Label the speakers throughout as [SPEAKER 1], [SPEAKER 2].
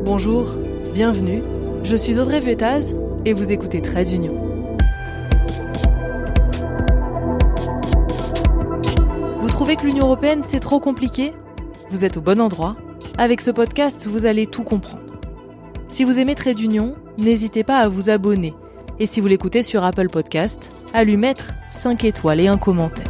[SPEAKER 1] Bonjour, bienvenue, je suis Audrey Vuettaz et vous écoutez Trade Union. Vous trouvez que l'Union européenne c'est trop compliqué ? Vous êtes au bon endroit. Avec ce podcast, vous allez tout comprendre. Si vous aimez Trade Union, n'hésitez pas à vous abonner. Et si vous l'écoutez sur Apple Podcast, à lui mettre 5 étoiles et un commentaire.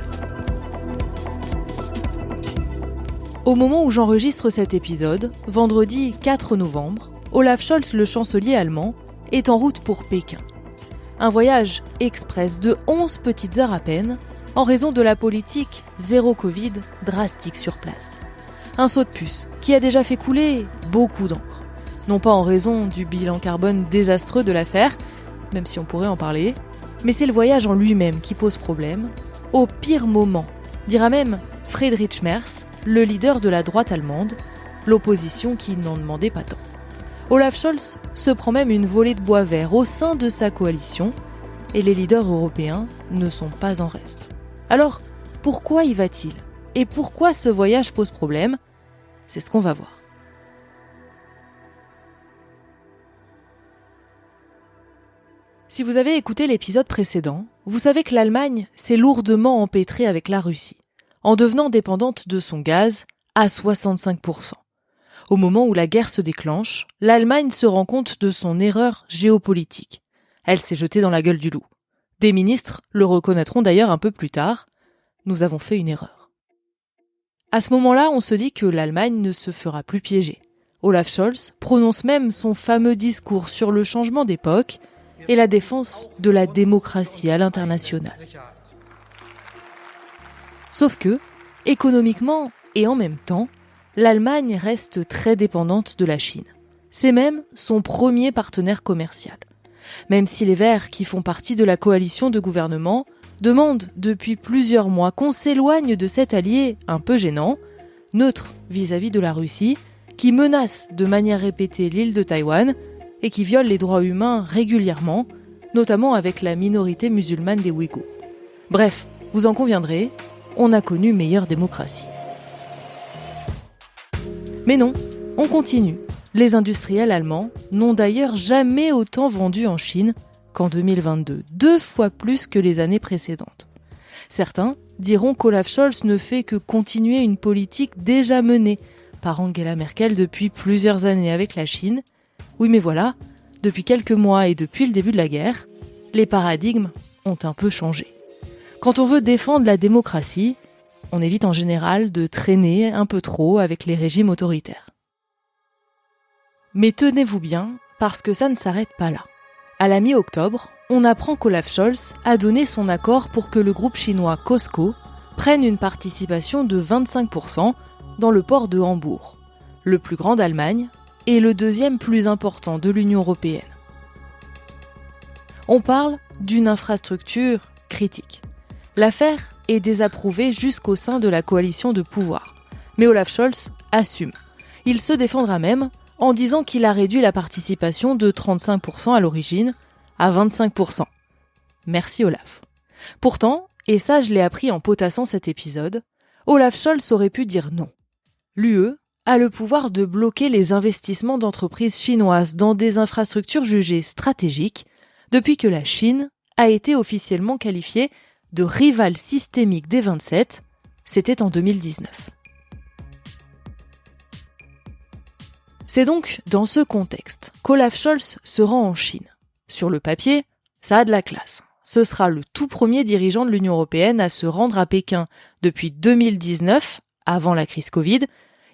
[SPEAKER 1] Au moment où j'enregistre cet épisode, vendredi 4 novembre, Olaf Scholz, le chancelier allemand, est en route pour Pékin. Un voyage express de 11 petites heures à peine, en raison de la politique zéro Covid drastique sur place. Un saut de puce qui a déjà fait couler beaucoup d'encre. Non pas en raison du bilan carbone désastreux de l'affaire, même si on pourrait en parler, mais c'est le voyage en lui-même qui pose problème, au pire moment, dira même Friedrich Merz, le leader de la droite allemande, l'opposition qui n'en demandait pas tant. Olaf Scholz se prend même une volée de bois vert au sein de sa coalition, et les leaders européens ne sont pas en reste. Alors, pourquoi y va-t-il ? Et pourquoi ce voyage pose problème ? C'est ce qu'on va voir. Si vous avez écouté l'épisode précédent, vous savez que l'Allemagne s'est lourdement empêtrée avec la Russie, en devenant dépendante de son gaz à 65%. Au moment où la guerre se déclenche, l'Allemagne se rend compte de son erreur géopolitique. Elle s'est jetée dans la gueule du loup. Des ministres le reconnaîtront d'ailleurs un peu plus tard. Nous avons fait une erreur. À ce moment-là, on se dit que l'Allemagne ne se fera plus piéger. Olaf Scholz prononce même son fameux discours sur le changement d'époque et la défense de la démocratie à l'international. Sauf que, économiquement et en même temps, l'Allemagne reste très dépendante de la Chine. C'est même son premier partenaire commercial. Même si les Verts, qui font partie de la coalition de gouvernement, demandent depuis plusieurs mois qu'on s'éloigne de cet allié un peu gênant, neutre vis-à-vis de la Russie, qui menace de manière répétée l'île de Taïwan et qui viole les droits humains régulièrement, notamment avec la minorité musulmane des Ouïghours. Bref, vous en conviendrez, on a connu meilleure démocratie. Mais non, on continue. Les industriels allemands n'ont d'ailleurs jamais autant vendu en Chine qu'en 2022, 2 fois plus que les années précédentes. Certains diront qu'Olaf Scholz ne fait que continuer une politique déjà menée par Angela Merkel depuis plusieurs années avec la Chine. Oui, mais voilà, depuis quelques mois et depuis le début de la guerre, les paradigmes ont un peu changé. Quand on veut défendre la démocratie, on évite en général de traîner un peu trop avec les régimes autoritaires. Mais tenez-vous bien, parce que ça ne s'arrête pas là. À la mi-octobre, on apprend qu'Olaf Scholz a donné son accord pour que le groupe chinois COSCO prenne une participation de 25% dans le port de Hambourg, le plus grand d'Allemagne et le deuxième plus important de l'Union européenne. On parle d'une infrastructure critique. L'affaire est désapprouvée jusqu'au sein de la coalition de pouvoir. Mais Olaf Scholz assume. Il se défendra même en disant qu'il a réduit la participation de 35% à l'origine à 25%. Merci Olaf. Pourtant, et ça je l'ai appris en potassant cet épisode, Olaf Scholz aurait pu dire non. L'UE a le pouvoir de bloquer les investissements d'entreprises chinoises dans des infrastructures jugées stratégiques depuis que la Chine a été officiellement qualifiée de rivale systémique des 27, c'était en 2019. C'est donc dans ce contexte qu'Olaf Scholz se rend en Chine. Sur le papier, ça a de la classe. Ce sera le tout premier dirigeant de l'Union européenne à se rendre à Pékin depuis 2019, avant la crise Covid.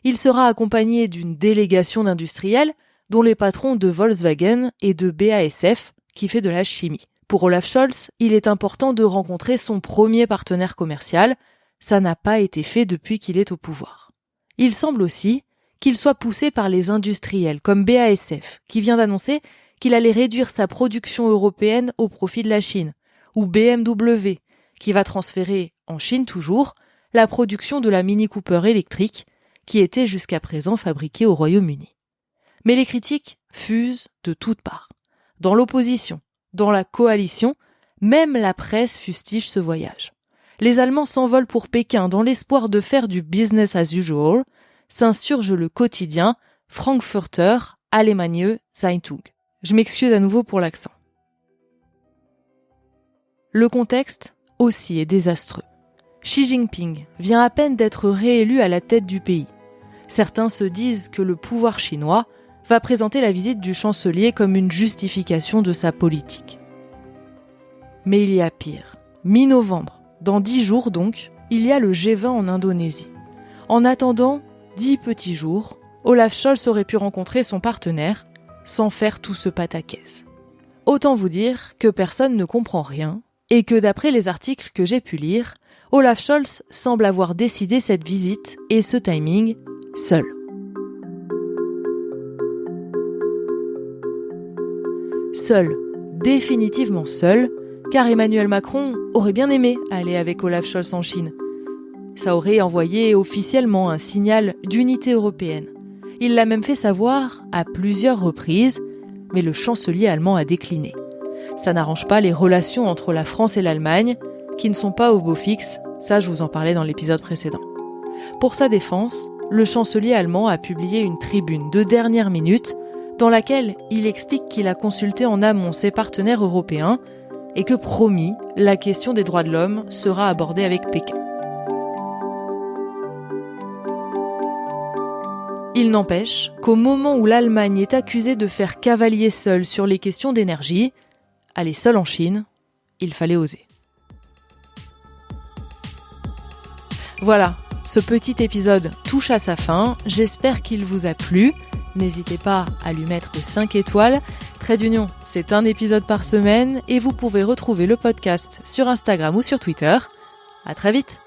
[SPEAKER 1] Il sera accompagné d'une délégation d'industriels, dont les patrons de Volkswagen et de BASF, qui fait de la chimie. Pour Olaf Scholz, il est important de rencontrer son premier partenaire commercial. Ça n'a pas été fait depuis qu'il est au pouvoir. Il semble aussi qu'il soit poussé par les industriels comme BASF, qui vient d'annoncer qu'il allait réduire sa production européenne au profit de la Chine, ou BMW, qui va transférer, en Chine toujours, la production de la Mini Cooper électrique, qui était jusqu'à présent fabriquée au Royaume-Uni. Mais les critiques fusent de toutes parts. Dans l'opposition, dans la coalition, même la presse fustige ce voyage. Les Allemands s'envolent pour Pékin dans l'espoir de faire du business as usual, s'insurge le quotidien Frankfurter Allemagne Zeitung. Je m'excuse à nouveau pour l'accent. Le contexte aussi est désastreux. Xi Jinping vient à peine d'être réélu à la tête du pays. Certains se disent que le pouvoir chinois va présenter la visite du chancelier comme une justification de sa politique. Mais il y a pire. Mi-novembre, dans 10 jours donc, il y a le G20 en Indonésie. En attendant 10 petits jours, Olaf Scholz aurait pu rencontrer son partenaire sans faire tout ce pataquès. Autant vous dire que personne ne comprend rien et que d'après les articles que j'ai pu lire, Olaf Scholz semble avoir décidé cette visite et ce timing seul. Seul, définitivement seul, car Emmanuel Macron aurait bien aimé aller avec Olaf Scholz en Chine. Ça aurait envoyé officiellement un signal d'unité européenne. Il l'a même fait savoir à plusieurs reprises, mais le chancelier allemand a décliné. Ça n'arrange pas les relations entre la France et l'Allemagne, qui ne sont pas au beau fixe, ça je vous en parlais dans l'épisode précédent. Pour sa défense, le chancelier allemand a publié une tribune de dernière minute dans laquelle il explique qu'il a consulté en amont ses partenaires européens et que, promis, la question des droits de l'homme sera abordée avec Pékin. Il n'empêche qu'au moment où l'Allemagne est accusée de faire cavalier seul sur les questions d'énergie, aller seul en Chine, il fallait oser. Voilà, ce petit épisode touche à sa fin. J'espère qu'il vous a plu. N'hésitez pas à lui mettre 5 étoiles. Trait d'Union, c'est un épisode par semaine et vous pouvez retrouver le podcast sur Instagram ou sur Twitter. À très vite!